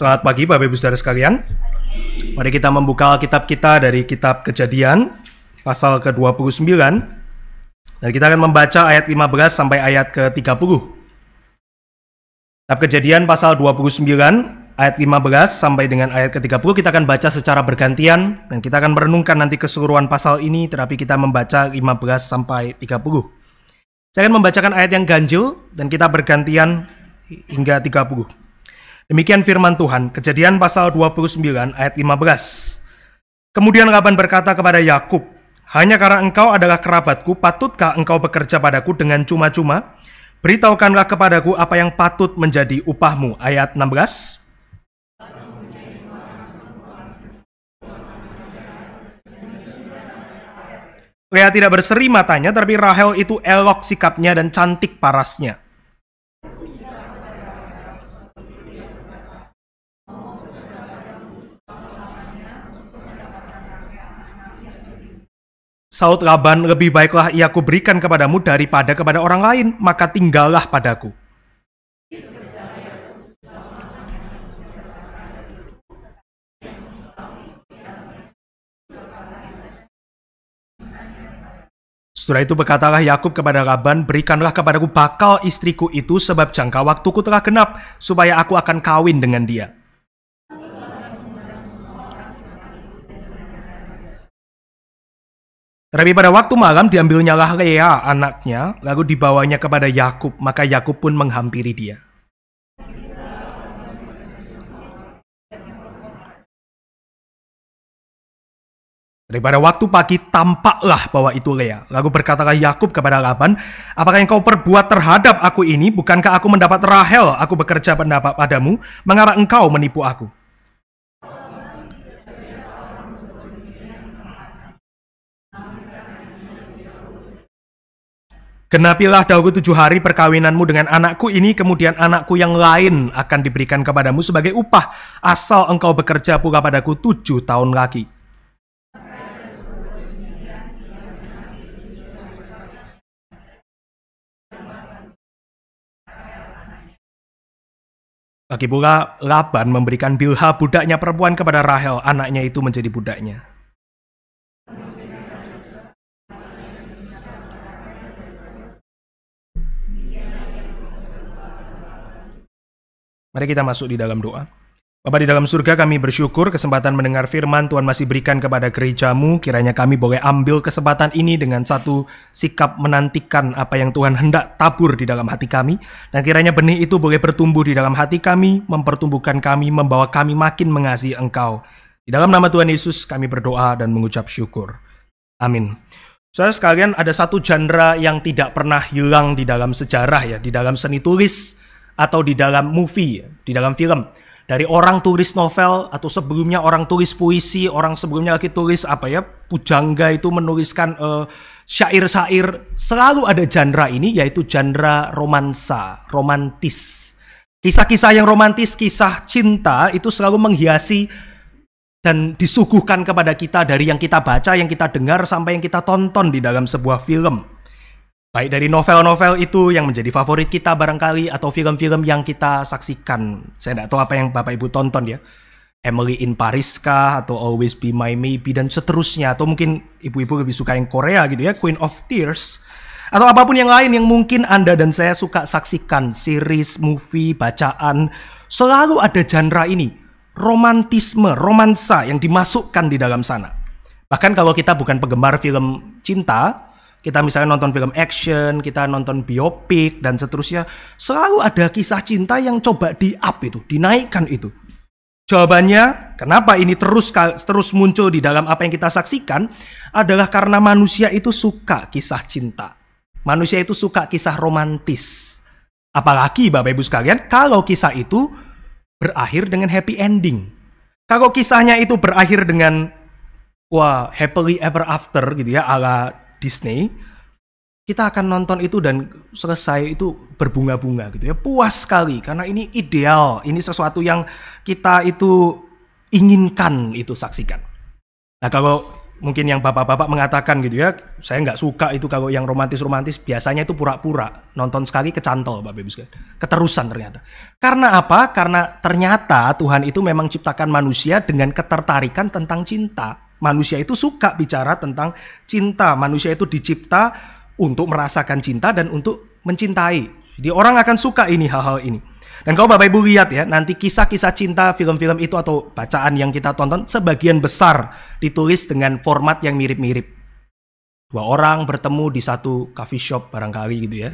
Selamat pagi Bapak Ibu Saudara sekalian. Mari kita membuka Alkitab kita dari kitab Kejadian pasal ke-29. Dan kita akan membaca ayat 15 sampai ayat ke-30. Kitab Kejadian pasal 29 ayat 15 sampai dengan ayat ke-30 kita akan baca secara bergantian dan kita akan merenungkan nanti keseluruhan pasal ini, tetapi kita membaca 15 sampai 30. Saya akan membacakan ayat yang ganjil dan kita bergantian hingga 30. Demikian firman Tuhan, Kejadian pasal 29 ayat 15. Kemudian Laban berkata kepada Yakub, "Hanya karena engkau adalah kerabatku, patutkah engkau bekerja padaku dengan cuma-cuma? Beritahukanlah kepadaku apa yang patut menjadi upahmu." Ayat 16. Lea tidak berseri matanya, tapi Rahel itu elok sikapnya dan cantik parasnya. Saud Laban, "Lebih baiklah ia kuberikan kepadamu daripada kepada orang lain, maka tinggallah padaku." Setelah itu berkatalah Yakub kepada Laban, "Berikanlah kepadaku bakal istriku itu, sebab jangka waktuku telah genap, supaya aku akan kawin dengan dia." Tetapi pada waktu malam diambilnyalah Lea anaknya, lalu dibawanya kepada Yakub, maka Yakub pun menghampiri dia. Daripada waktu pagi tampaklah bahwa itu Lea. Lalu berkatalah Yakub kepada Laban, "Apakah yang kau perbuat terhadap aku ini? Bukankah aku mendapat Rahel? Aku bekerja padamu, mengapa engkau menipu aku?" "Genapilah dahulu 7 hari perkawinanmu dengan anakku ini, kemudian anakku yang lain akan diberikan kepadamu sebagai upah, asal engkau bekerja pula padaku 7 tahun lagi." Lagi pula Laban memberikan Bilha budaknya perempuan kepada Rahel, anaknya itu menjadi budaknya. Mari kita masuk di dalam doa. Bapa di dalam surga, kami bersyukur kesempatan mendengar firman Tuhan masih berikan kepada gerejamu. Kiranya kami boleh ambil kesempatan ini dengan satu sikap menantikan apa yang Tuhan hendak tabur di dalam hati kami. Dan kiranya benih itu boleh bertumbuh di dalam hati kami, mempertumbuhkan kami, membawa kami makin mengasihi Engkau. Di dalam nama Tuhan Yesus kami berdoa dan mengucap syukur. Amin. Saudara sekalian, ada satu genre yang tidak pernah hilang di dalam sejarah, ya, di dalam seni tulis atau di dalam movie, di dalam film. Dari orang tulis novel atau sebelumnya orang tulis puisi, orang sebelumnya lagi tulis pujangga itu menuliskan syair-syair. Selalu ada genre ini, yaitu genre romansa, romantis. Kisah-kisah yang romantis, kisah cinta itu selalu menghiasi dan disuguhkan kepada kita dari yang kita baca, yang kita dengar, sampai yang kita tonton di dalam sebuah film. Baik dari novel-novel itu yang menjadi favorit kita barangkali, atau film-film yang kita saksikan. Saya tidak tahu apa yang Bapak Ibu tonton ya. Emily in Paris kah, atau Always Be My Maybe, dan seterusnya. Atau mungkin ibu-ibu lebih suka yang Korea gitu ya, Queen of Tears. Atau apapun yang lain yang mungkin Anda dan saya suka saksikan. Series, movie, bacaan. Selalu ada genre ini. Romantisme, romansa yang dimasukkan di dalam sana. Bahkan kalau kita bukan penggemar film cinta, kita misalnya nonton film action, kita nonton biopik, dan seterusnya, selalu ada kisah cinta yang coba di-up itu, dinaikkan itu. Jawabannya, kenapa ini terus muncul di dalam apa yang kita saksikan, adalah karena manusia itu suka kisah cinta. Manusia itu suka kisah romantis. Apalagi Bapak Ibu sekalian, kalau kisah itu berakhir dengan happy ending. Kalau kisahnya itu berakhir dengan, happily ever after gitu ya, ala Disney, kita akan nonton itu dan selesai itu berbunga-bunga gitu ya, puas sekali karena ini ideal, ini sesuatu yang kita itu inginkan itu saksikan. Nah, kalau mungkin yang bapak-bapak mengatakan gitu ya, saya nggak suka itu kalau yang romantis-romantis, biasanya itu pura-pura, nonton sekali kecantol Bapak Ibu sekalian. Keterusan ternyata. Karena apa? Karena ternyata Tuhan itu memang ciptakan manusia dengan ketertarikan tentang cinta. Manusia itu suka bicara tentang cinta. Manusia itu dicipta untuk merasakan cinta dan untuk mencintai. Jadi orang akan suka ini, hal-hal ini. Dan kalau Bapak Ibu lihat ya, nanti kisah-kisah cinta film-film itu atau bacaan yang kita tonton sebagian besar ditulis dengan format yang mirip-mirip. Dua orang bertemu di satu coffee shop barangkali gitu ya.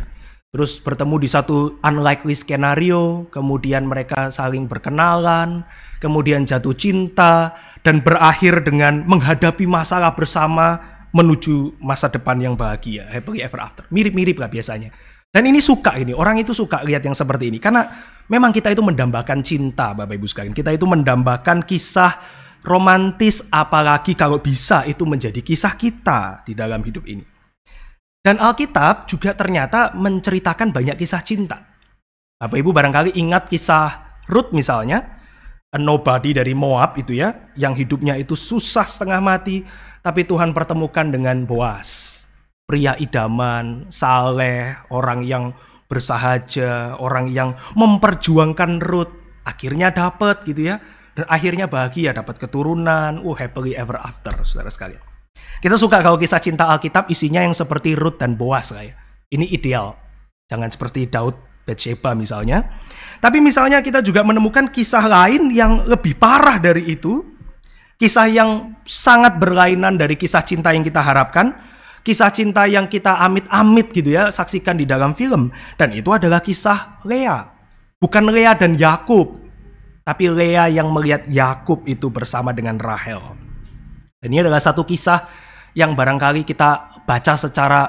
Terus bertemu di satu unlikely skenario, kemudian mereka saling berkenalan, kemudian jatuh cinta, dan berakhir dengan menghadapi masalah bersama menuju masa depan yang bahagia, happily ever after. Mirip-mirip lah biasanya. Dan ini suka ini, orang itu suka lihat yang seperti ini. Karena memang kita itu mendambakan cinta, Bapak Ibu sekalian. Kita itu mendambakan kisah romantis, apalagi kalau bisa itu menjadi kisah kita di dalam hidup ini. Dan Alkitab juga ternyata menceritakan banyak kisah cinta. Bapak Ibu barangkali ingat kisah Ruth misalnya, a nobody dari Moab itu ya, yang hidupnya itu susah setengah mati, tapi Tuhan pertemukan dengan Boaz. Pria idaman, saleh, orang yang bersahaja, orang yang memperjuangkan Ruth, akhirnya dapat gitu ya, dan akhirnya bahagia, dapat keturunan, happily ever after, saudara sekalian. Kita suka kalau kisah cinta Alkitab isinya yang seperti Ruth dan Boaz lah ya. Ini ideal, jangan seperti Daud, Bathsheba misalnya. Tapi misalnya kita juga menemukan kisah lain yang lebih parah dari itu, kisah yang sangat berlainan dari kisah cinta yang kita harapkan. Kisah cinta yang kita amit-amit gitu ya, saksikan di dalam film. Dan itu adalah kisah Lea. Bukan Lea dan Yakub, tapi Lea yang melihat Yakub itu bersama dengan Rahel. Dan ini adalah satu kisah yang barangkali kita baca secara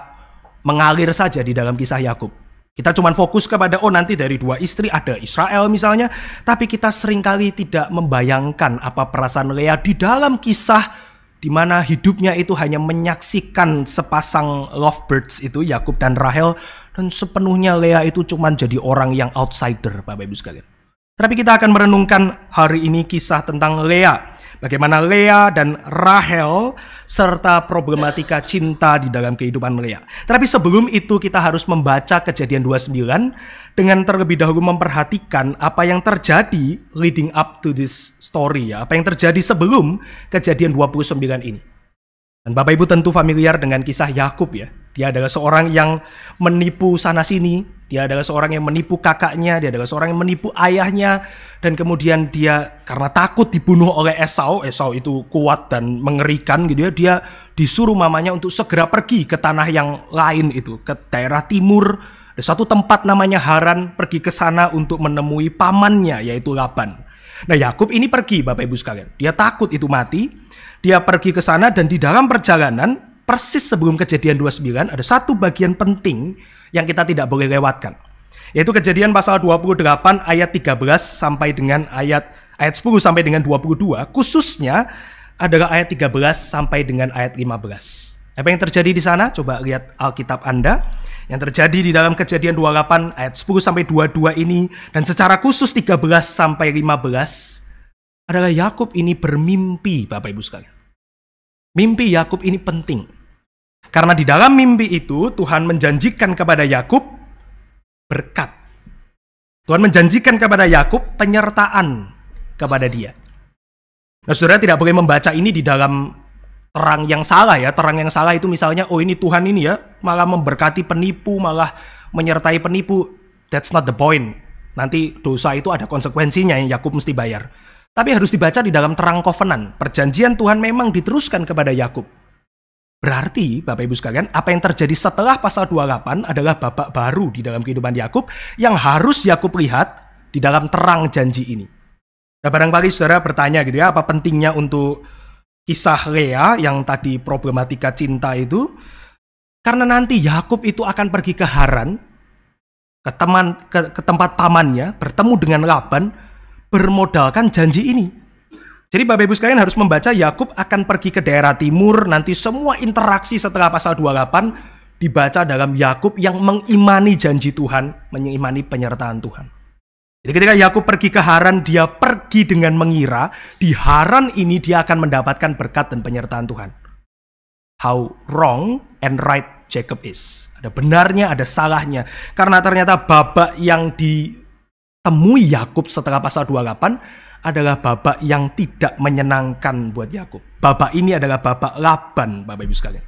mengalir saja di dalam kisah Yakub. Kita cuma fokus kepada, nanti dari dua istri ada Israel misalnya. Tapi kita seringkali tidak membayangkan apa perasaan Lea di dalam kisah di mana hidupnya itu hanya menyaksikan sepasang lovebirds itu, Yakub dan Rahel, dan sepenuhnya Lea itu cuma jadi orang yang outsider, Bapak Ibu sekalian. Tapi kita akan merenungkan hari ini kisah tentang Lea, bagaimana Lea dan Rahel, serta problematika cinta di dalam kehidupan Lea. Tapi sebelum itu kita harus membaca Kejadian 29, dengan terlebih dahulu memperhatikan apa yang terjadi leading up to this story ya, apa yang terjadi sebelum Kejadian 29 ini. Dan Bapak Ibu tentu familiar dengan kisah Yakub ya. Dia adalah seorang yang menipu sana sini, dia adalah seorang yang menipu kakaknya, dia adalah seorang yang menipu ayahnya, dan kemudian dia karena takut dibunuh oleh Esau itu kuat dan mengerikan gitu ya, dia disuruh mamanya untuk segera pergi ke tanah yang lain itu, ke daerah timur. Ada satu tempat namanya Haran, pergi ke sana untuk menemui pamannya yaitu Laban. Nah, Yakub ini pergi Bapak Ibu sekalian. Dia takut itu mati. Dia pergi ke sana dan di dalam perjalanan persis sebelum Kejadian 29 ada satu bagian penting yang kita tidak boleh lewatkan. Yaitu Kejadian pasal 28 ayat 13 sampai dengan ayat 10 sampai dengan 22, khususnya adalah ayat 13 sampai dengan ayat 15. Apa yang terjadi di sana? Coba lihat Alkitab Anda. Yang terjadi di dalam Kejadian 28 ayat 10 sampai 22 ini, dan secara khusus 13 sampai 15 adalah Yakub ini bermimpi, Bapak Ibu sekalian. Mimpi Yakub ini penting. Karena di dalam mimpi itu Tuhan menjanjikan kepada Yakub berkat. Tuhan menjanjikan kepada Yakub penyertaan kepada dia. Nah, saudara tidak boleh membaca ini di dalam terang yang salah ya. Terang yang salah itu misalnya, ini Tuhan ini ya malah memberkati penipu, malah menyertai penipu. That's not the point. Nanti dosa itu ada konsekuensinya yang Yakub mesti bayar. Tapi harus dibaca di dalam terang covenant. Perjanjian Tuhan memang diteruskan kepada Yakub. Berarti Bapak Ibu sekalian, apa yang terjadi setelah pasal 28 adalah babak baru di dalam kehidupan Yakub yang harus Yakub lihat di dalam terang janji ini. Nah, barangkali saudara bertanya gitu ya, apa pentingnya untuk kisah Lea yang tadi problematika cinta itu? Karena nanti Yakub itu akan pergi ke Haran, ke tempat pamannya, bertemu dengan Laban, bermodalkan janji ini. Jadi Bapak Ibu sekalian harus membaca Yakub akan pergi ke daerah timur, nanti semua interaksi setelah pasal 28 dibaca dalam Yakub yang mengimani janji Tuhan, mengimani penyertaan Tuhan. Jadi ketika Yakub pergi ke Haran, dia pergi dengan mengira di Haran ini dia akan mendapatkan berkat dan penyertaan Tuhan. how wrong and right Jacob is. Ada benarnya, ada salahnya. Karena ternyata babak yang ditemui Yakub setelah pasal 28 adalah babak yang tidak menyenangkan buat Yakub. Babak ini adalah babak Laban, Bapak Ibu sekalian.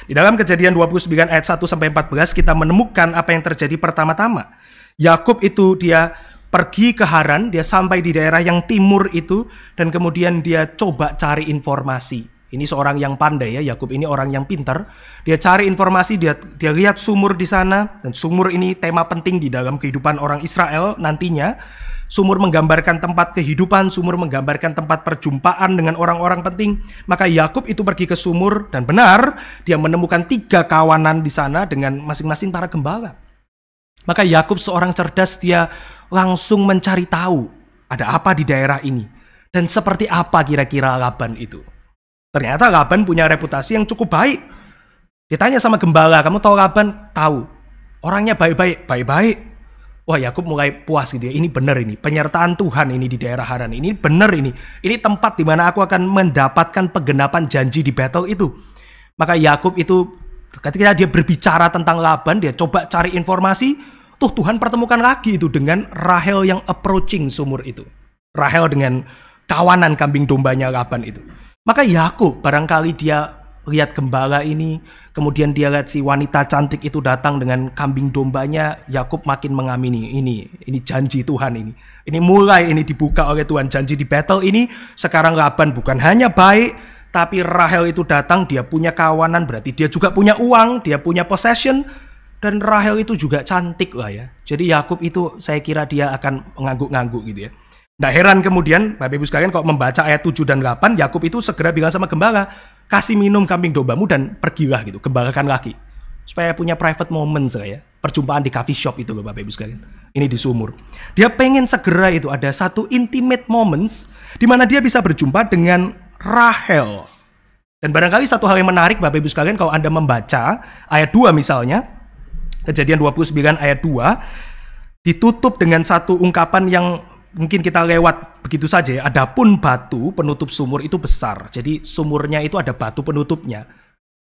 Di dalam Kejadian 29 ayat 1 sampai 14 kita menemukan apa yang terjadi pertama-tama. Yakub itu dia pergi ke Haran, dia sampai di daerah yang timur itu dan kemudian dia coba cari informasi. Ini seorang yang pandai ya, Yakub ini orang yang pintar. Dia cari informasi, dia lihat sumur di sana, dan sumur ini tema penting di dalam kehidupan orang Israel nantinya. Sumur menggambarkan tempat kehidupan, sumur menggambarkan tempat perjumpaan dengan orang-orang penting. Maka Yakub itu pergi ke sumur dan benar dia menemukan 3 kawanan di sana dengan masing-masing para gembala. Maka Yakub seorang cerdas, dia langsung mencari tahu ada apa di daerah ini dan seperti apa kira-kira Laban itu. Ternyata Laban punya reputasi yang cukup baik. Ditanya sama gembala, kamu tahu Laban? Tahu. Orangnya baik-baik. Wah, Yakub mulai puas gitu ya. Ini benar ini, penyertaan Tuhan ini di daerah Haran. Ini benar ini. Ini tempat di mana aku akan mendapatkan penggenapan janji di battle itu. Maka Yakub itu ketika dia berbicara tentang Laban, dia coba cari informasi. Tuh Tuhan pertemukan lagi itu dengan Rahel yang approaching sumur itu. Rahel dengan kawanan kambing dombanya Laban itu. Maka Yakub barangkali dia lihat gembala ini, kemudian dia lihat si wanita cantik itu datang dengan kambing dombanya, Yakub makin mengamini ini janji Tuhan ini. Ini mulai ini dibuka oleh Tuhan, janji di battle ini. Sekarang Laban bukan hanya baik, tapi Rahel itu datang, dia punya kawanan, berarti dia juga punya uang, dia punya possession, dan Rahel itu juga cantik lah ya. Jadi Yakub itu saya kira dia akan mengangguk-ngangguk gitu ya. Nah heran kemudian Bapak Ibu sekalian kalau membaca ayat 7 dan 8, Yakub itu segera bilang sama gembala, kasih minum kambing dombamu dan pergilah gitu, gembalakan lagi. Supaya punya private moments ya, perjumpaan di coffee shop itu loh Bapak Ibu sekalian. Ini di sumur. Dia pengen segera itu ada satu intimate moments di mana dia bisa berjumpa dengan Rahel. Dan barangkali satu hal yang menarik Bapak Ibu sekalian kalau Anda membaca ayat 2 misalnya, Kejadian 29 ayat 2, ditutup dengan satu ungkapan yang mungkin kita lewat begitu saja. Adapun batu penutup sumur itu besar. Jadi sumurnya itu ada batu penutupnya.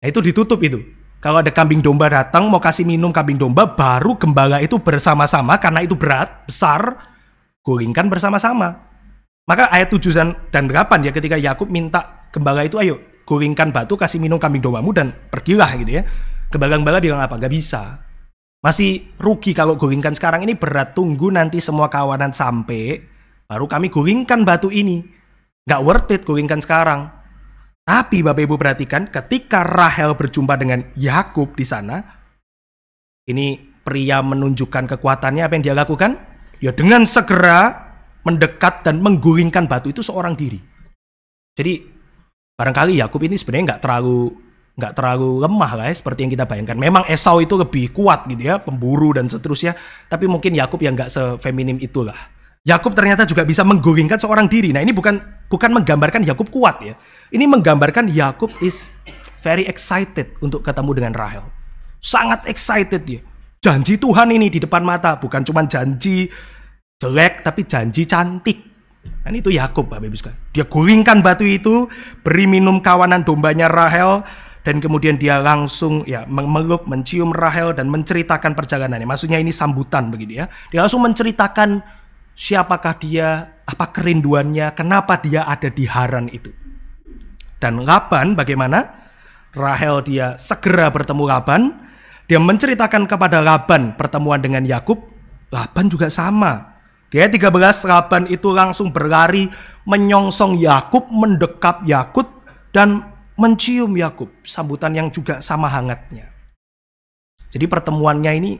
Nah itu ditutup itu. Kalau ada kambing domba datang mau kasih minum kambing domba, baru gembala itu bersama-sama karena itu berat, besar, gulingkan bersama-sama. Maka ayat 7 dan 8 ya ketika Yakub minta gembala itu ayo gulingkan batu, kasih minum kambing dombamu dan pergilah gitu ya. Gembala-gembala bilang apa? Gak bisa. Masih rugi kalau gulingkan sekarang, ini berat, tunggu nanti semua kawanan sampai, baru kami gulingkan batu ini. Gak worth it gulingkan sekarang. Tapi Bapak Ibu perhatikan, ketika Rahel berjumpa dengan Yakub di sana, ini pria menunjukkan kekuatannya, apa yang dia lakukan? Ya dengan segera mendekat dan menggulingkan batu itu seorang diri. Jadi barangkali Yakub ini sebenarnya nggak terlalu lemah lah ya, seperti yang kita bayangkan. Memang Esau itu lebih kuat gitu ya, pemburu dan seterusnya. Tapi mungkin Yakub yang nggak sefeminim itulah. Yakub ternyata juga bisa menggulingkan seorang diri. Nah ini bukan menggambarkan Yakub kuat ya. Ini menggambarkan Yakub is very excited untuk ketemu dengan Rahel. Sangat excited ya. Janji Tuhan ini di depan mata. Bukan cuma janji jelek, tapi janji cantik. Dan itu Yakub Bapak Ibu sekalian. Dia gulingkan batu itu, beri minum kawanan dombanya Rahel. Dan kemudian dia langsung ya memeluk, mencium Rahel dan menceritakan perjalanannya. Maksudnya ini sambutan begitu ya. Dia langsung menceritakan siapakah dia, apa kerinduannya, kenapa dia ada di Haran itu. Dan Laban bagaimana? Rahel dia segera bertemu Laban. Dia menceritakan kepada Laban pertemuan dengan Yakub. Laban juga sama. Di ayat 13 Laban itu langsung berlari menyongsong Yakub, mendekap Yakub dan mencium Yakub, sambutan yang juga sama hangatnya. Jadi pertemuannya ini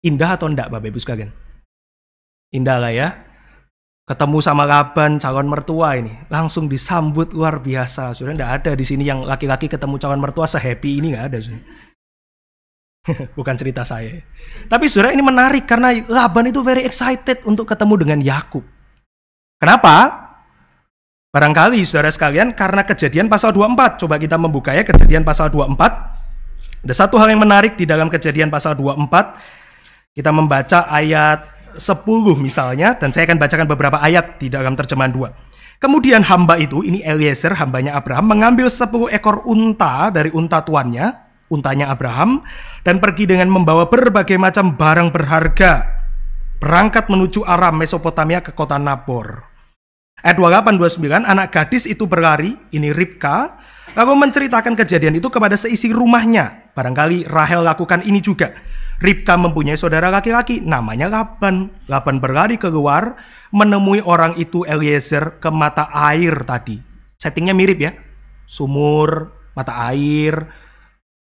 indah atau enggak Bapak Ibu sekalian? Indah lah ya. Ketemu sama Laban, calon mertua ini, langsung disambut luar biasa. Sudah enggak ada di sini yang laki-laki ketemu calon mertua se-happy ini, enggak ada. Bukan cerita saya. Tapi saudara ini menarik karena Laban itu very excited untuk ketemu dengan Yakub. Kenapa? Barangkali saudara sekalian karena Kejadian pasal 24. Coba kita membuka ya Kejadian pasal 24. Ada satu hal yang menarik di dalam Kejadian pasal 24. Kita membaca ayat 10 misalnya, dan saya akan bacakan beberapa ayat di dalam terjemahan 2. Kemudian hamba itu, ini Eliezer, hambanya Abraham, mengambil 10 ekor unta dari unta tuannya, untanya Abraham, dan pergi dengan membawa berbagai macam barang berharga, berangkat menuju Aram, Mesopotamia ke kota Nabor. Ayat 28-29, anak gadis itu berlari, ini Ribka, lalu menceritakan kejadian itu kepada seisi rumahnya. Barangkali Rahel lakukan ini juga. Ribka mempunyai saudara laki-laki, namanya Laban. Laban berlari keluar, menemui orang itu Eliezer ke mata air tadi. Settingnya mirip ya, sumur, mata air.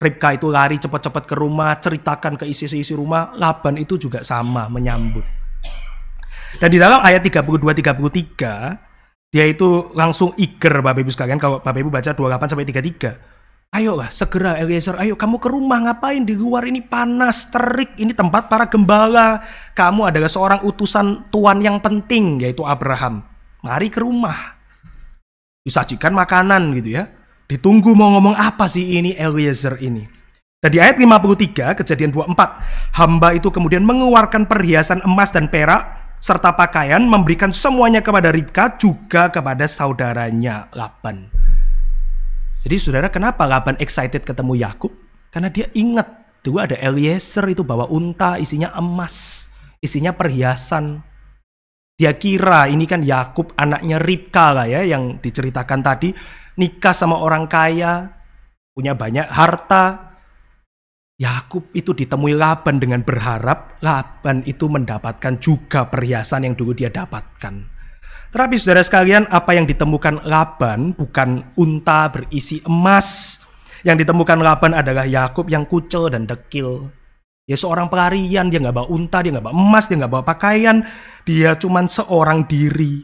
Ribka itu lari cepat-cepat ke rumah, ceritakan ke isi-isi rumah. Laban itu juga sama, menyambut. Dan di dalam ayat 32-33, dia itu langsung eager, Bapak Ibu sekalian. Kalau Bapak Ibu baca 28-33, ayolah segera Eliezer, ayo kamu ke rumah, ngapain di luar, ini panas, terik, ini tempat para gembala. Kamu adalah seorang utusan Tuhan yang penting, yaitu Abraham. Mari ke rumah. Disajikan makanan gitu ya. Ditunggu mau ngomong apa sih ini Eliezer ini. Dan di ayat 53, kejadian 24, hamba itu kemudian mengeluarkan perhiasan emas dan perak, serta pakaian, memberikan semuanya kepada Ribka, juga kepada saudaranya Laban. Jadi saudara, kenapa Laban excited ketemu Yakub? Karena dia ingat tuh ada Eliezer itu bawa unta, isinya emas, isinya perhiasan. Dia kira ini kan Yakub anaknya Ribka lah ya, yang diceritakan tadi, nikah sama orang kaya, punya banyak harta. Yakub itu ditemui Laban dengan berharap Laban itu mendapatkan juga perhiasan yang dulu dia dapatkan. Tetapi saudara sekalian, apa yang ditemukan Laban bukan unta berisi emas. Yang ditemukan Laban adalah Yakub yang kucel dan dekil. Dia seorang pelarian, dia nggak bawa unta, dia nggak bawa emas, dia nggak bawa pakaian. Dia cuman seorang diri.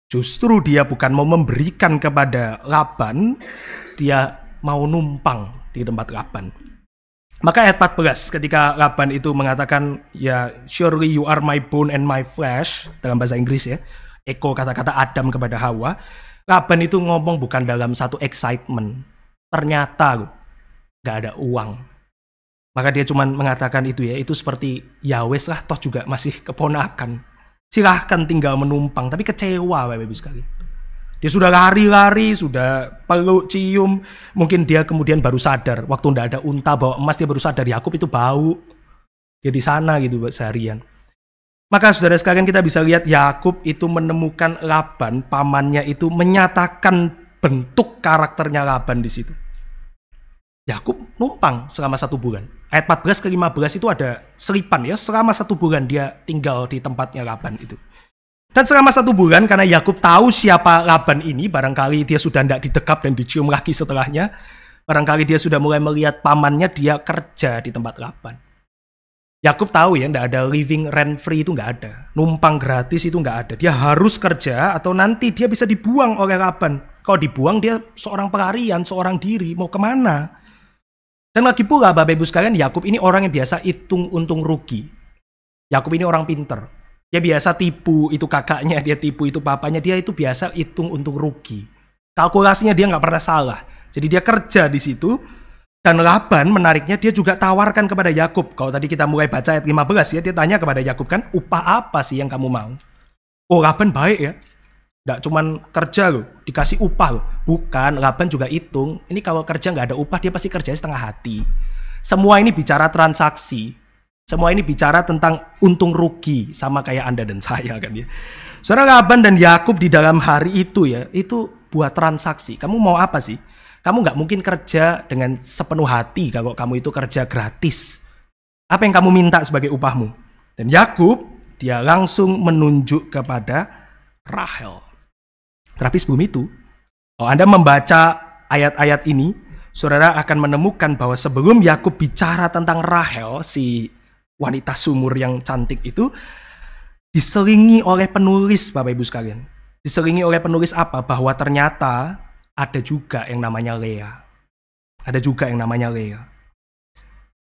Justru dia bukan mau memberikan kepada Laban, dia mau numpang di tempat Laban. Maka ayat 14, ketika Laban itu mengatakan, ya surely you are my bone and my flesh, dalam bahasa Inggris ya, eko kata-kata Adam kepada Hawa, Laban itu ngomong bukan dalam satu excitement. Ternyata gak ada uang. Maka dia cuma mengatakan itu ya, itu seperti ya wes lah, toh juga masih keponakan. Silahkan tinggal menumpang, tapi kecewa Bapak Ibu sekalian. Dia sudah lari-lari, sudah peluk, cium. Mungkin dia kemudian baru sadar. Waktu ndak ada unta bawa emas, dia baru sadar Yakub itu bau. Dia di sana gitu seharian. Maka saudara sekalian, kita bisa lihat Yakub itu menemukan Laban, pamannya itu menyatakan bentuk karakternya Laban di situ. Yakub numpang selama 1 bulan. Ayat 14 ke 15 itu ada selipan ya. Selama 1 bulan dia tinggal di tempatnya Laban itu. Dan selama 1 bulan, karena Yakub tahu siapa Laban ini, barangkali dia sudah tidak didekap dan dicium lagi setelahnya, barangkali dia sudah mulai melihat pamannya dia kerja di tempat Laban. Yakub tahu ya, tidak ada living rent free, itu nggak ada. Numpang gratis itu nggak ada. Dia harus kerja atau nanti dia bisa dibuang oleh Laban. Kalau dibuang dia seorang pelarian, seorang diri, mau kemana? Dan lagi pula Bapak Ibu sekalian, Yakub ini orang yang biasa hitung untung rugi. Yakub ini orang pinter. Dia biasa tipu itu kakaknya, dia tipu itu papanya, dia itu biasa hitung untung rugi. Kalkulasinya dia nggak pernah salah. Jadi dia kerja di situ. Dan Laban menariknya, dia juga tawarkan kepada Yakub. Kalau tadi kita mulai baca ayat 15 ya, dia tanya kepada Yakub kan, upah apa sih yang kamu mau? Oh, Laban baik ya. Nggak cuman kerja loh, dikasih upah loh. Bukan, Laban juga hitung. Ini kalau kerja nggak ada upah, dia pasti kerjanya setengah hati. Semua ini bicara transaksi. Semua ini bicara tentang untung rugi, sama kayak Anda dan saya kan ya. Saudara, Laban dan Yakub di dalam hari itu ya, itu buat transaksi. Kamu mau apa sih? Kamu nggak mungkin kerja dengan sepenuh hati kalau kamu itu kerja gratis. Apa yang kamu minta sebagai upahmu? Dan Yakub, dia langsung menunjuk kepada Rahel. Tapi sebelum itu, kalau Anda membaca ayat-ayat ini, saudara akan menemukan bahwa sebelum Yakub bicara tentang Rahel, si wanita sumur yang cantik itu, diselingi oleh penulis Bapak Ibu sekalian. Diselingi oleh penulis apa? Bahwa ternyata ada juga yang namanya Lea. Ada juga yang namanya Lea.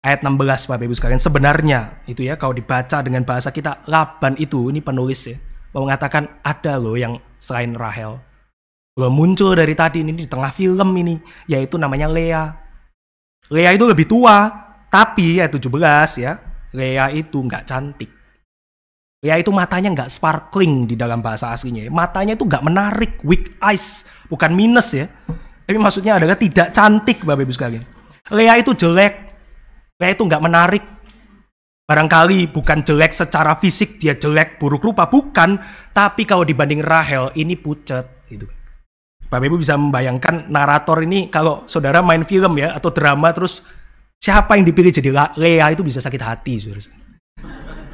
Ayat 16 Bapak Ibu sekalian, sebenarnya itu ya, kalau dibaca dengan bahasa kita, Laban itu, ini penulis ya, mau mengatakan ada loh yang selain Rahel. Belum muncul dari tadi, ini di tengah film ini, yaitu namanya Lea. Lea itu lebih tua, tapi ayat 17 ya, Lea itu nggak cantik. Lea itu matanya nggak sparkling di dalam bahasa aslinya. Matanya itu nggak menarik, weak eyes, bukan minus ya. Tapi maksudnya adalah tidak cantik, Bapak Ibu sekalian. Lea itu jelek, Lea itu nggak menarik. Barangkali bukan jelek secara fisik, dia jelek, buruk rupa, bukan. Tapi kalau dibanding Rahel, ini pucet. Gitu. Bapak Ibu bisa membayangkan narator ini kalau saudara main film ya, atau drama, terus siapa yang dipilih jadi Lea itu bisa sakit hati, saudara.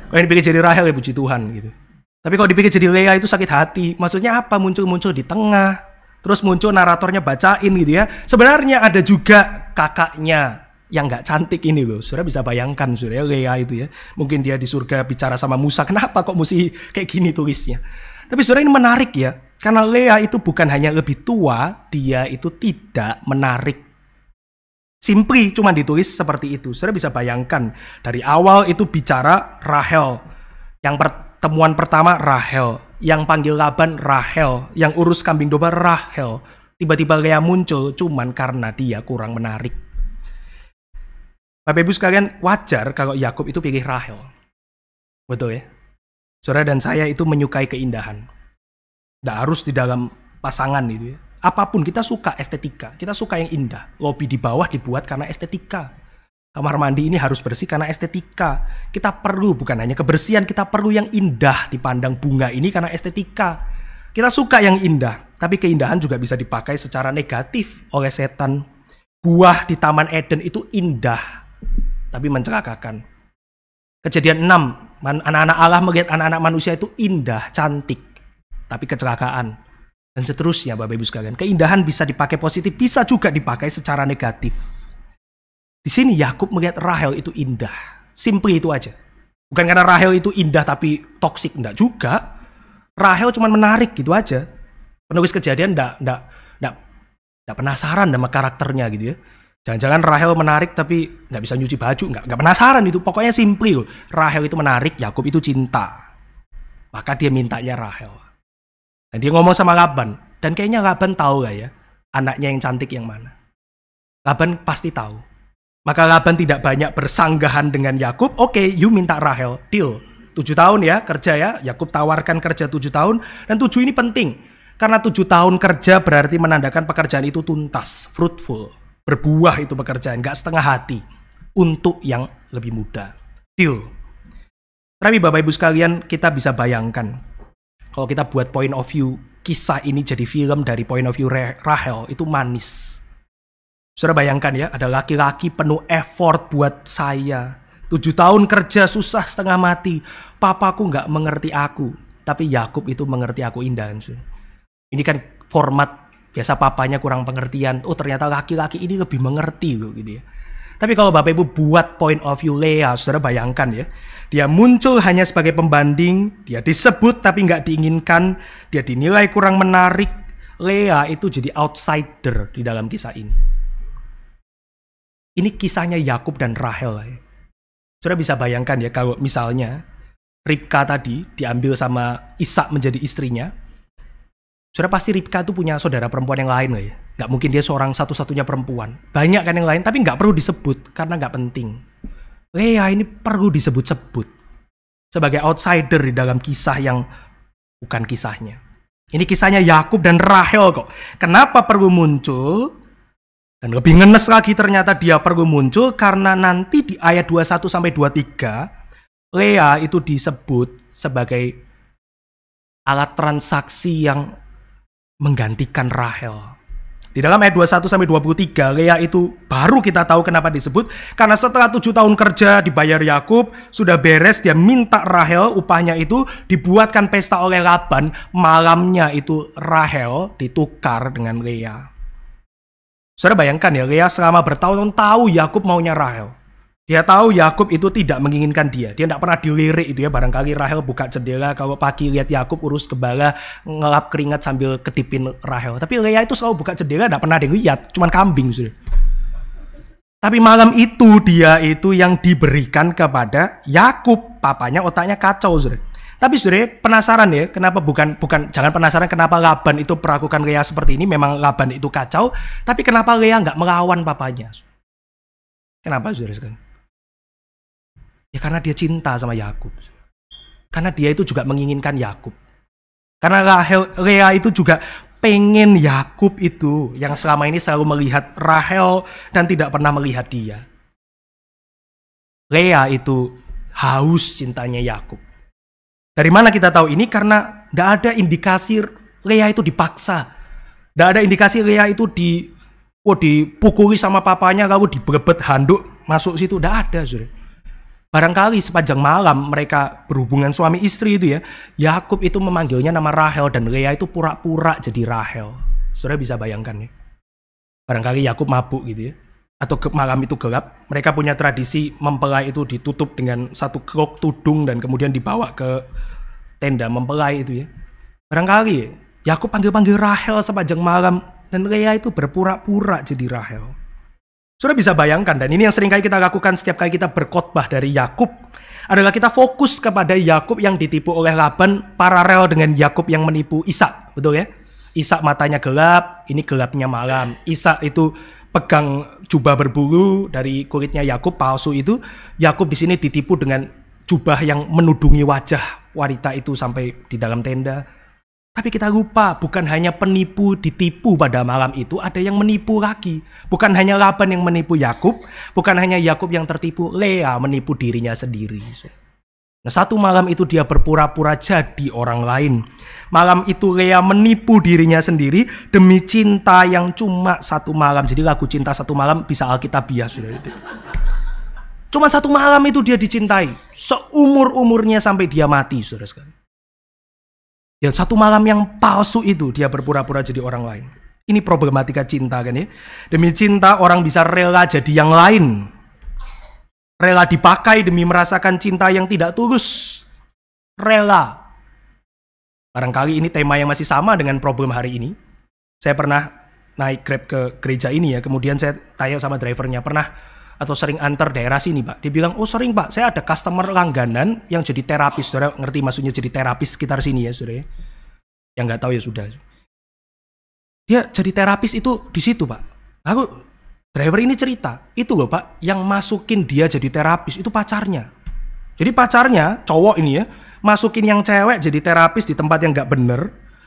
Kalau yang dipilih jadi Rahel ya puji Tuhan gitu. Tapi kalau dipilih jadi Lea itu sakit hati. Maksudnya apa? Muncul-muncul di tengah. Terus muncul naratornya bacain gitu ya. Sebenarnya ada juga kakaknya yang nggak cantik ini loh. Saudara bisa bayangkan saudara Lea itu ya. Mungkin dia di surga bicara sama Musa. Kenapa kok mesti kayak gini tulisnya? Tapi saudara ini menarik ya. Karena Lea itu bukan hanya lebih tua. Dia itu tidak menarik. Simply cuma ditulis seperti itu. Saudara bisa bayangkan dari awal itu bicara Rahel. Yang pertemuan pertama Rahel, yang panggil Laban Rahel, yang urus kambing domba Rahel. Tiba-tiba Lea muncul cuman karena dia kurang menarik. Bapak Ibu sekalian, wajar kalau Yakub itu pilih Rahel. Betul ya? Saudara dan saya itu menyukai keindahan. Tidak harus di dalam pasangan itu ya. Apapun kita suka estetika, kita suka yang indah. Lobi di bawah dibuat karena estetika. Kamar mandi ini harus bersih karena estetika. Kita perlu bukan hanya kebersihan, kita perlu yang indah dipandang bunga ini karena estetika. Kita suka yang indah, tapi keindahan juga bisa dipakai secara negatif oleh setan. Buah di Taman Eden itu indah, tapi mencelakakan. Kejadian 6, anak-anak Allah melihat anak-anak manusia itu indah, cantik, tapi kecelakaan. Dan seterusnya Bapak Ibu sekalian. Keindahan bisa dipakai positif, bisa juga dipakai secara negatif. Di sini Yakub melihat Rahel itu indah. Simply itu aja. Bukan karena Rahel itu indah tapi toksik, enggak juga. Rahel cuma menarik gitu aja. Penulis Kejadian enggak penasaran sama karakternya gitu ya. Jangan-jangan Rahel menarik tapi enggak bisa nyuci baju, enggak penasaran itu. Pokoknya simply loh. Rahel itu menarik, Yakub itu cinta. Maka dia mintanya Rahel. Dan dia ngomong sama Laban. Dan kayaknya Laban tahu gak ya, anaknya yang cantik yang mana. Laban pasti tahu. Maka Laban tidak banyak bersanggahan dengan Yakub. Oke, you minta Rahel, deal. 7 tahun ya, kerja ya. Yakub tawarkan kerja 7 tahun. Dan 7 ini penting. Karena 7 tahun kerja berarti menandakan pekerjaan itu tuntas, fruitful. Berbuah itu pekerjaan, gak setengah hati. Untuk yang lebih muda. Deal. Tapi Bapak Ibu sekalian, kita bisa bayangkan. Kalau kita buat point of view, kisah ini jadi film dari point of view Rahel, itu manis. Saudara bayangkan ya, ada laki-laki penuh effort buat saya. 7 tahun kerja susah setengah mati. Papaku nggak mengerti aku. Tapi Yakub itu mengerti aku indah. Ini kan format, biasa papanya kurang pengertian. Oh ternyata laki-laki ini lebih mengerti loh gitu ya. Tapi kalau Bapak Ibu buat point of view Lea, saudara bayangkan ya. Dia muncul hanya sebagai pembanding, dia disebut tapi nggak diinginkan, dia dinilai kurang menarik. Lea itu jadi outsider di dalam kisah ini. Ini kisahnya Yakub dan Rahel ya. Saudara bisa bayangkan ya kalau misalnya Ribka tadi diambil sama Ishak menjadi istrinya. Saudara pasti Ribka itu punya saudara perempuan yang lain ya. Gak mungkin dia seorang satu-satunya perempuan. Banyak kan yang lain, tapi gak perlu disebut karena gak penting. Lea ini perlu disebut-sebut sebagai outsider di dalam kisah yang bukan kisahnya. Ini kisahnya Yakub dan Rahel kok. Kenapa perlu muncul? Dan lebih ngenes lagi ternyata dia perlu muncul karena nanti di ayat 21-23 Lea itu disebut sebagai alat transaksi yang menggantikan Rahel. Di dalam ayat 21-23, Lea itu baru kita tahu kenapa disebut. Karena setelah 7 tahun kerja dibayar Yakub, sudah beres, dia minta Rahel, upahnya itu dibuatkan pesta oleh Laban. Malamnya itu Rahel ditukar dengan Lea. Saudara bayangkan ya, Lea selama bertahun-tahun tahu Yakub maunya Rahel. Dia tahu Yakub itu tidak menginginkan dia. Dia tidak pernah dilirik itu ya. Barangkali Rahel buka jendela, kalau pagi lihat Yakub urus kebala, ngelap keringat sambil kedipin Rahel. Tapi Lea itu selalu buka jendela, tidak pernah ada yang lihat, cuman kambing sudah. Tapi malam itu dia itu yang diberikan kepada Yakub. Papanya otaknya kacau sudah. Tapi sudah penasaran ya, kenapa jangan penasaran kenapa Laban itu perlakukan Lea seperti ini. Memang Laban itu kacau, tapi kenapa Lea nggak melawan papanya? Kenapa saudara sekalian? Ya karena dia cinta sama Yakub. Karena dia itu juga menginginkan Yakub. Karena Lea itu juga pengen Yakub itu yang selama ini selalu melihat Rahel dan tidak pernah melihat dia. Lea itu haus cintanya Yakub. Dari mana kita tahu ini? Karena tidak ada indikasi Lea itu dipaksa. Tidak ada indikasi Lea itu dipukuli sama papanya lalu diberebet handuk masuk situ. Tidak ada, saudara. Barangkali sepanjang malam mereka berhubungan suami istri itu ya, Yakub itu memanggilnya nama Rahel dan Lea itu pura-pura jadi Rahel. Saudara bisa bayangkan ya. Barangkali Yakub mabuk gitu ya. Atau malam itu gelap, mereka punya tradisi mempelai itu ditutup dengan satu krok tudung dan kemudian dibawa ke tenda mempelai itu ya. Barangkali Yakub panggil-panggil Rahel sepanjang malam dan Lea itu berpura-pura jadi Rahel. Saudara bisa bayangkan, dan ini yang seringkali kita lakukan setiap kali kita berkhotbah dari Yakub, adalah kita fokus kepada Yakub yang ditipu oleh Laban paralel dengan Yakub yang menipu Ishak, betul ya? Ishak matanya gelap, ini gelapnya malam. Ishak itu pegang jubah berbulu dari kulitnya Yakub palsu itu. Yakub di sini ditipu dengan jubah yang menudungi wajah wanita itu sampai di dalam tenda. Tapi kita lupa, bukan hanya penipu ditipu pada malam itu, ada yang menipu lagi. Bukan hanya Laban yang menipu Yakub, bukan hanya Yakub yang tertipu, Lea menipu dirinya sendiri. Nah, satu malam itu dia berpura-pura jadi orang lain. Malam itu Lea menipu dirinya sendiri demi cinta yang cuma satu malam. Jadi lagu Cinta Satu Malam bisa alkitabiah, saudara. Cuma satu malam itu dia dicintai, seumur-umurnya sampai dia mati, saudara sekalian. Ya, satu malam yang palsu itu dia berpura-pura jadi orang lain. Ini problematika cinta kan ya. Demi cinta orang bisa rela jadi yang lain. Rela dipakai demi merasakan cinta yang tidak tulus. Rela. Barangkali ini tema yang masih sama dengan problem hari ini. Saya pernah naik Grab ke gereja ini ya. Kemudian saya tanya sama drivernya, pernah atau sering antar daerah sini Pak? Dia bilang, oh sering Pak, saya ada customer langganan yang jadi terapis. Saudara ngerti maksudnya jadi terapis sekitar sini ya saudara ya? Yang nggak tahu ya sudah. Dia jadi terapis itu di situ Pak. Lalu driver ini cerita, itu loh Pak, yang masukin dia jadi terapis itu pacarnya. Jadi pacarnya, cowok ini ya, masukin yang cewek jadi terapis di tempat yang nggak bener.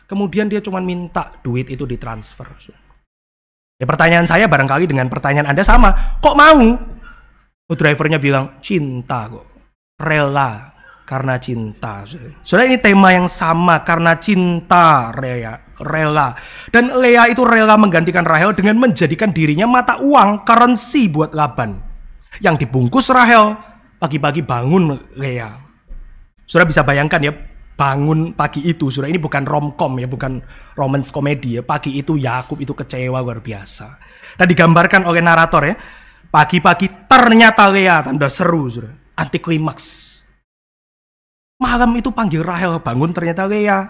Kemudian dia cuma minta duit itu ditransfer. Ya pertanyaan saya barangkali dengan pertanyaan Anda sama. Kok mau? Oh, drivernya bilang, cinta kok. Rela karena cinta. Soalnya ini tema yang sama, karena cinta, rela. Dan Lea itu rela menggantikan Rahel dengan menjadikan dirinya mata uang, currency buat Laban. Yang dibungkus Rahel, pagi-pagi bangun Lea. Saudara bisa bayangkan ya, bangun pagi itu, saudara, ini bukan romcom ya, bukan romance komedi ya. Pagi itu Yakub itu kecewa luar biasa. Dan digambarkan oleh narator ya, pagi-pagi ternyata Lea, tanda seru, saudara, anti klimaks. Malam itu panggil Rahel, bangun ternyata Lea.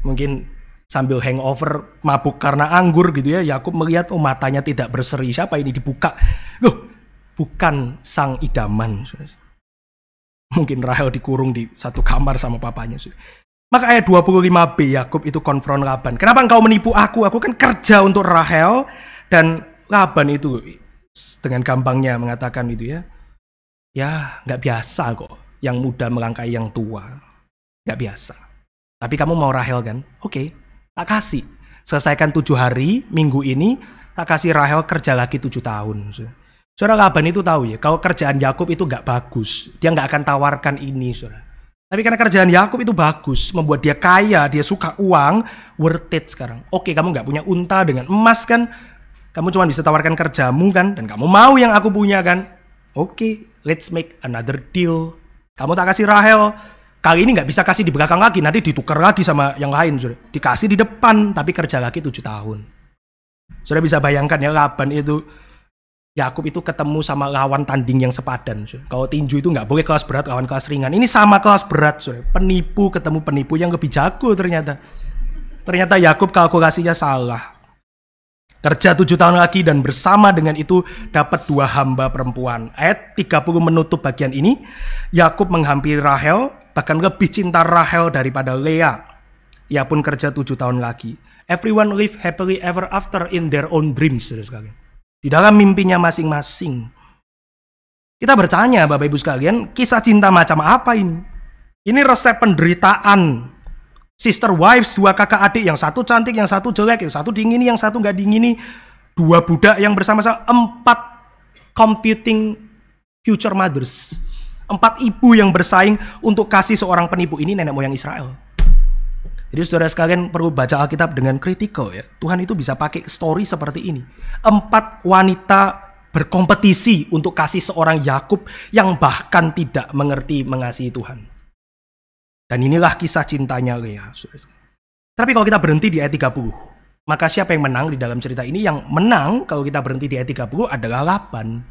Mungkin sambil hangover, mabuk karena anggur gitu ya. Yakub melihat, oh matanya tidak berseri, siapa ini dibuka? Loh, bukan sang idaman, saudara. Mungkin Rahel dikurung di satu kamar sama papanya. Maka ayat 25b Yakub itu konfront Laban. Kenapa engkau menipu aku? Aku kan kerja untuk Rahel. Dan Laban itu dengan gampangnya mengatakan itu ya. Ya gak biasa kok yang muda melangkai yang tua. Gak biasa. Tapi kamu mau Rahel kan? Oke, tak kasih. Selesaikan 7 hari, minggu ini. Tak kasih Rahel kerja lagi 7 tahun. Saudara, Laban itu tahu ya, kalau kerjaan Yakub itu nggak bagus, dia nggak akan tawarkan ini, saudara. Tapi karena kerjaan Yakub itu bagus, membuat dia kaya, dia suka uang, worth it sekarang. Oke, kamu nggak punya unta dengan emas kan? Kamu cuma bisa tawarkan kerjamu kan? Dan kamu mau yang aku punya kan? Oke, let's make another deal. Kamu tak kasih Rahel, kali ini nggak bisa kasih di belakang lagi, nanti ditukar lagi sama yang lain, saudara. Dikasih di depan, tapi kerja lagi 7 tahun. Saudara bisa bayangkan ya, Laban itu, Yakub itu ketemu sama lawan tanding yang sepadan. Kalau tinju itu nggak boleh kelas berat lawan kelas ringan. Ini sama kelas berat. Penipu ketemu penipu yang lebih jago ternyata. Ternyata Yakub kalkulasinya salah. Kerja 7 tahun lagi dan bersama dengan itu dapat 2 hamba perempuan. Ayat 30 menutup bagian ini. Yakub menghampiri Rahel, bahkan lebih cinta Rahel daripada Lea. Ia pun kerja 7 tahun lagi. Everyone live happily ever after in their own dreams. Sekali. Di dalam mimpinya masing-masing. Kita bertanya Bapak Ibu sekalian, kisah cinta macam apa ini? Ini resep penderitaan sister wives, dua kakak adik, yang satu cantik, yang satu jelek, yang satu dingini, yang satu nggak dingini, dua budak yang bersama-sama, 4 competing future mothers, 4 ibu yang bersaing untuk kasih seorang penipu. Ini nenek moyang Israel. Jadi saudara sekalian perlu baca Alkitab dengan kritikal ya. Tuhan itu bisa pakai story seperti ini. 4 wanita berkompetisi untuk kasih seorang Yakub yang bahkan tidak mengerti mengasihi Tuhan. Dan inilah kisah cintanya Lea. Tapi kalau kita berhenti di ayat 30, maka siapa yang menang di dalam cerita ini? Yang menang kalau kita berhenti di ayat 30 adalah Laban.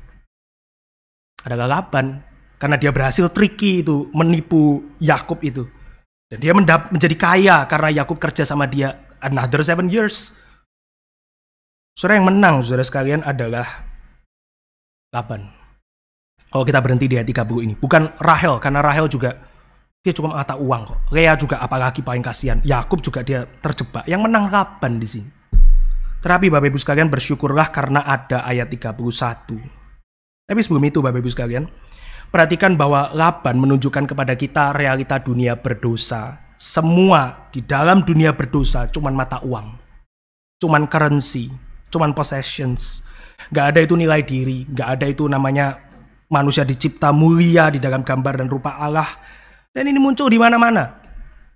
Adalah Laban. Karena dia berhasil tricky itu, menipu Yakub itu. Dan dia menjadi kaya karena Yakub kerja sama dia another 7 years. Saudara, yang menang, saudara sekalian, adalah Laban. Kalau kita berhenti di ayat 30 ini. Bukan Rahel, karena Rahel juga dia cuma mata uang kok. Lea juga apalagi paling kasihan. Yakub juga dia terjebak. Yang menang Laban di sini. Tetapi Bapak Ibu sekalian bersyukurlah karena ada ayat 31. Tapi sebelum itu Bapak Ibu sekalian, perhatikan bahwa Laban menunjukkan kepada kita realita dunia berdosa. Semua di dalam dunia berdosa cuman mata uang. Cuman currency, cuman possessions. Gak ada itu nilai diri, gak ada itu namanya manusia dicipta mulia di dalam gambar dan rupa Allah. Dan ini muncul di mana-mana.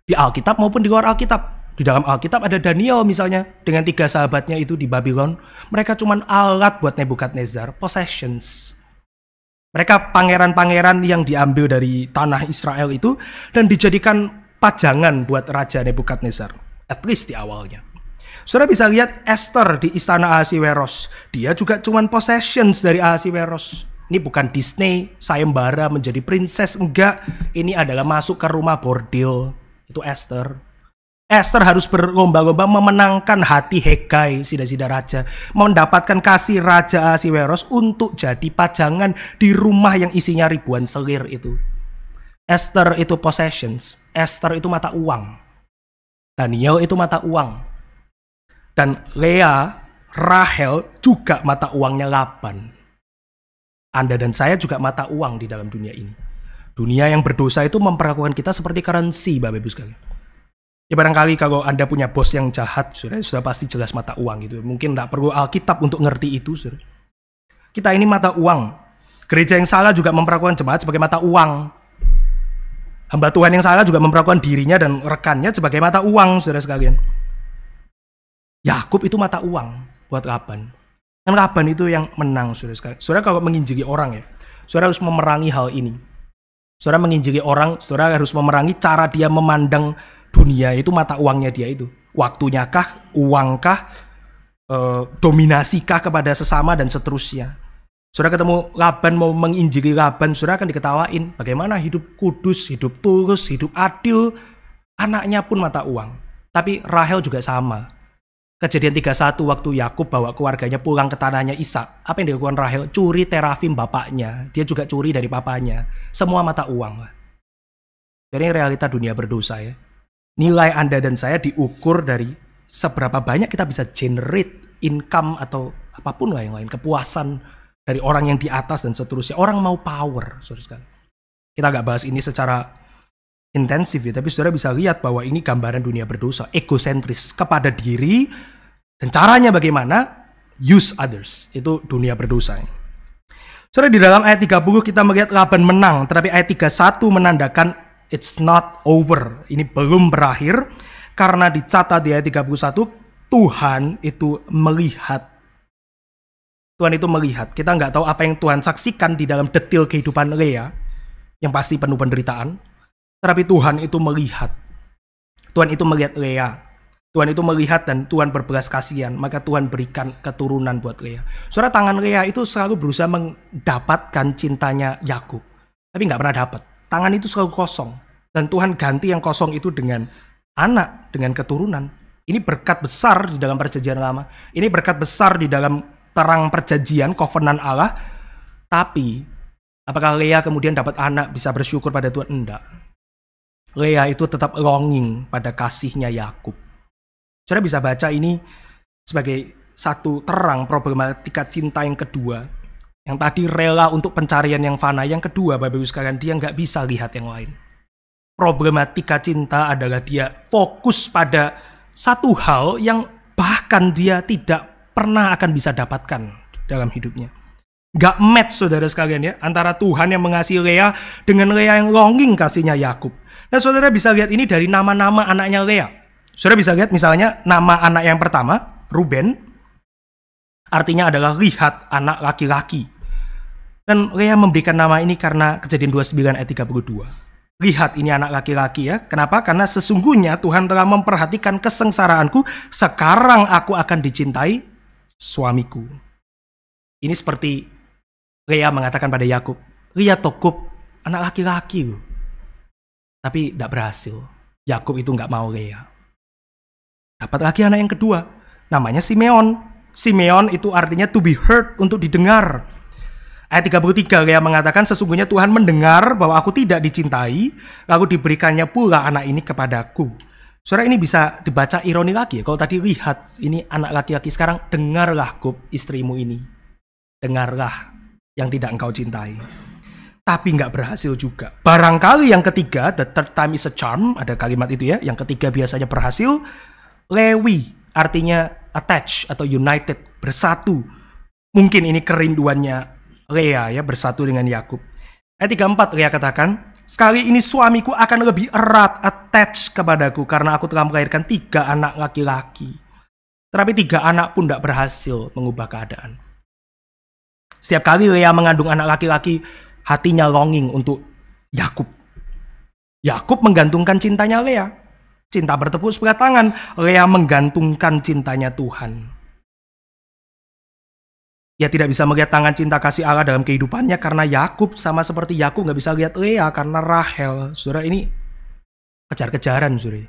Di Alkitab maupun di luar Alkitab. Di dalam Alkitab ada Daniel misalnya. Dengan 3 sahabatnya itu di Babylon. Mereka cuma alat buat Nebukadnezar. Possessions. Mereka pangeran-pangeran yang diambil dari tanah Israel itu. Dan dijadikan pajangan buat Raja Nebukadnezar. At least di awalnya. Saudara bisa lihat Esther di istana Ahasiweros. Dia juga cuma possessions dari Ahasiweros. Ini bukan Disney, sayembara menjadi princess, enggak. Ini adalah masuk ke rumah bordil. Itu Esther. Esther harus berlomba-lomba memenangkan hati Hegai, sida-sida raja. Mendapatkan kasih Raja Ahasiweros untuk jadi pajangan di rumah yang isinya ribuan selir itu. Esther itu possessions. Esther itu mata uang. Daniel itu mata uang. Dan Lea, Rahel juga mata uangnya Laban. Anda dan saya juga mata uang di dalam dunia ini. Dunia yang berdosa itu memperlakukan kita seperti currency, Bapak Ibu sekalian. Ya barangkali kalau Anda punya bos yang jahat, sudah pasti jelas mata uang gitu. Mungkin tidak perlu Alkitab untuk ngerti itu, saudara. Kita ini mata uang. Gereja yang salah juga memperlakukan jemaat sebagai mata uang. Hamba Tuhan yang salah juga memperlakukan dirinya dan rekannya sebagai mata uang, saudara sekalian. Yakub itu mata uang buat Laban. Dan Laban itu yang menang, saudara sekalian. Saudara kalau menginjili orang ya, saudara harus memerangi hal ini. Saudara menginjili orang, saudara harus memerangi cara dia memandang dunia, itu mata uangnya dia itu. Waktunya kah, uangkah, dominasikah kepada sesama dan seterusnya. Saudara ketemu Laban mau menginjili Laban, saudara akan diketawain. Bagaimana hidup kudus, hidup tulus, hidup adil. Anaknya pun mata uang. Tapi Rahel juga sama. Kejadian 31 waktu Yakub bawa keluarganya pulang ke tanahnya Ishak. Apa yang dilakukan Rahel? Curi terafim bapaknya. Dia juga curi dari papanya. Semua mata uang. Jadi realita dunia berdosa ya. Nilai Anda dan saya diukur dari seberapa banyak kita bisa generate income atau apapun lah yang lain. Kepuasan dari orang yang di atas dan seterusnya. Orang mau power. Saudara. Kita nggak bahas ini secara intensif ya, tapi saudara bisa lihat bahwa ini gambaran dunia berdosa, egosentris kepada diri, dan caranya bagaimana? Use others. Itu dunia berdosa. Saudara, di dalam ayat 30 kita melihat Laban menang, tetapi ayat 31 menandakan it's not over. Ini belum berakhir, karena dicatat di ayat 31, Tuhan itu melihat. Tuhan itu melihat. Kita nggak tahu apa yang Tuhan saksikan di dalam detail kehidupan Lea, yang pasti penuh penderitaan. Tetapi Tuhan itu melihat. Tuhan itu melihat Lea. Tuhan itu melihat dan Tuhan berbelas kasihan. Maka Tuhan berikan keturunan buat Lea. Saudara, tangan Lea itu selalu berusaha mendapatkan cintanya Yakub. Tapi nggak pernah dapat. Tangan itu selalu kosong. Dan Tuhan ganti yang kosong itu dengan anak, dengan keturunan. Ini berkat besar di dalam perjanjian lama. Ini berkat besar di dalam terang perjanjian, covenant Allah. Tapi, apakah Lea kemudian dapat anak bisa bersyukur pada Tuhan? Enggak. Lea itu tetap longing pada kasihnya Yakub. Saudara bisa baca ini sebagai satu terang problematika cinta yang kedua. Yang tadi rela untuk pencarian yang fana. Yang kedua, Bapak Ibu sekalian, dia nggak bisa lihat yang lain. problematika cinta adalah dia fokus pada satu hal yang bahkan dia tidak pernah akan bisa dapatkan dalam hidupnya. Gak match saudara sekalian ya, antara Tuhan yang mengasihi Lea dengan Lea yang longing kasihnya Yakub. Dan saudara bisa lihat ini dari nama-nama anaknya Lea. Saudara bisa lihat misalnya nama anak yang pertama, Ruben, artinya adalah lihat anak laki-laki. Dan Lea memberikan nama ini karena Kejadian 29 ayat 32. Lihat ini anak laki-laki ya. Kenapa? Karena sesungguhnya Tuhan telah memperhatikan kesengsaraanku. Sekarang aku akan dicintai suamiku. Ini seperti Lea mengatakan pada Yakub, lihat Tokub, anak laki-laki. Tapi tidak berhasil. Yakub itu nggak mau Lea. Dapat lagi anak yang kedua. Namanya Simeon. Simeon itu artinya to be heard, untuk didengar. Ayat 33, Lea mengatakan, sesungguhnya Tuhan mendengar bahwa aku tidak dicintai, lalu diberikannya pula anak ini kepadaku. Saudara, ini bisa dibaca ironi lagi ya. Kalau tadi lihat, ini anak laki-laki, sekarang dengarlah Yakub, istrimu ini. Dengarlah yang tidak engkau cintai. Tapi nggak berhasil juga. Barangkali yang ketiga, the third time is a charm, ada kalimat itu ya. Yang ketiga biasanya berhasil. Lewi, artinya attach atau united, bersatu. Mungkin ini kerinduannya Lea ya, bersatu dengan Yakub. Ayat 34 Lea katakan, sekali ini suamiku akan lebih erat attach kepadaku karena aku telah melahirkan 3 anak laki-laki. Tetapi 3 anak pun tidak berhasil mengubah keadaan. Setiap kali Lea mengandung anak laki-laki, hatinya longing untuk Yakub. Yakub menggantungkan cintanya Lea. Cinta bertepuk sebelah tangan. Lea menggantungkan cintanya Tuhan. Ia tidak bisa melihat tangan cinta kasih Allah dalam kehidupannya karena Yakub, sama seperti Yakub nggak bisa lihat Lea karena Rahel. Saudara, ini kejar-kejaran, saudara.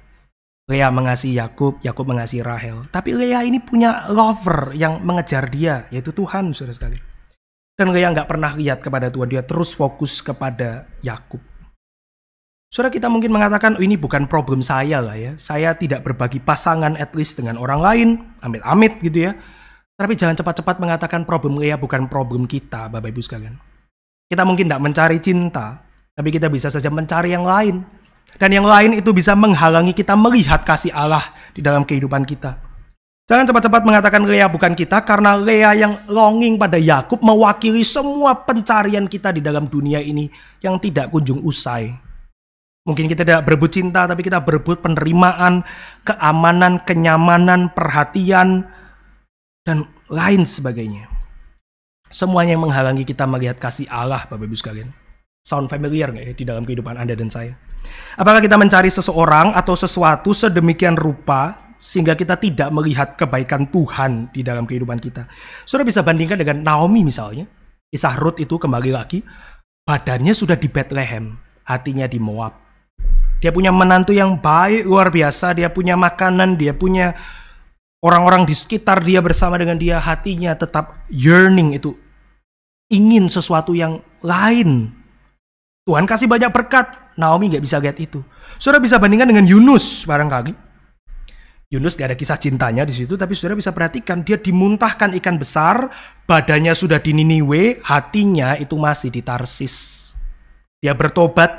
Lea mengasihi Yakub, Yakub mengasihi Rahel. Tapi Lea ini punya lover yang mengejar dia, yaitu Tuhan, saudara sekali. Dan Lea nggak pernah lihat kepada Tuhan, dia terus fokus kepada Yakub. Saudara, kita mungkin mengatakan, oh, ini bukan problem saya lah ya. Saya tidak berbagi pasangan at least dengan orang lain, amit-amit gitu ya. Tapi jangan cepat-cepat mengatakan problem Lea bukan problem kita, Bapak Ibu sekalian. Kita mungkin tidak mencari cinta, tapi kita bisa saja mencari yang lain. Dan yang lain itu bisa menghalangi kita melihat kasih Allah di dalam kehidupan kita. Jangan cepat-cepat mengatakan Lea bukan kita, karena Lea yang longing pada Yakub mewakili semua pencarian kita di dalam dunia ini yang tidak kunjung usai. Mungkin kita tidak berebut cinta, tapi kita berebut penerimaan, keamanan, kenyamanan, perhatian, dan lain sebagainya. Semuanya yang menghalangi kita melihat kasih Allah, Bapak Ibu sekalian. Sound familiar nggak ya di dalam kehidupan Anda dan saya? Apakah kita mencari seseorang atau sesuatu sedemikian rupa sehingga kita tidak melihat kebaikan Tuhan di dalam kehidupan kita? Saudara bisa bandingkan dengan Naomi misalnya. Kisah Ruth itu kembali lagi, badannya sudah di Bethlehem, hatinya di Moab. Dia punya menantu yang baik, luar biasa, dia punya makanan, dia punya orang-orang di sekitar dia, bersama dengan dia, hatinya tetap yearning, itu ingin sesuatu yang lain. Tuhan kasih banyak berkat, Naomi gak bisa lihat itu. Saudara bisa bandingkan dengan Yunus barangkali. Yunus gak ada kisah cintanya di situ, tapi saudara bisa perhatikan dia dimuntahkan ikan besar, badannya sudah di Niniwe, hatinya itu masih di Tarsis. Dia bertobat,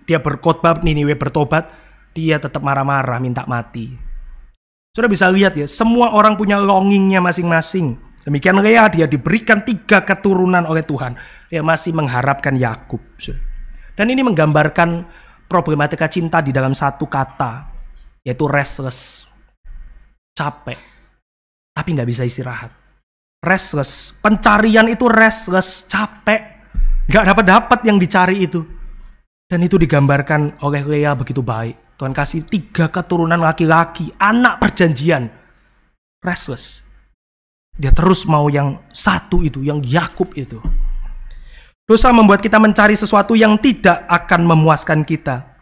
dia berkhotbah, Niniwe bertobat, dia tetap marah-marah, minta mati. Saudara bisa lihat ya, semua orang punya longingnya masing-masing. Demikian Lea, dia diberikan 3 keturunan oleh Tuhan. Dia masih mengharapkan Yakub. Dan ini menggambarkan problematika cinta di dalam satu kata, yaitu restless. Capek, tapi nggak bisa istirahat. Restless, pencarian itu restless, capek. Nggak dapat yang dicari itu. Dan itu digambarkan oleh Lea begitu baik. Tuhan kasih 3 keturunan laki-laki, anak perjanjian. Restless. Dia terus mau yang satu itu, yang Yakub itu. Dosa membuat kita mencari sesuatu yang tidak akan memuaskan kita.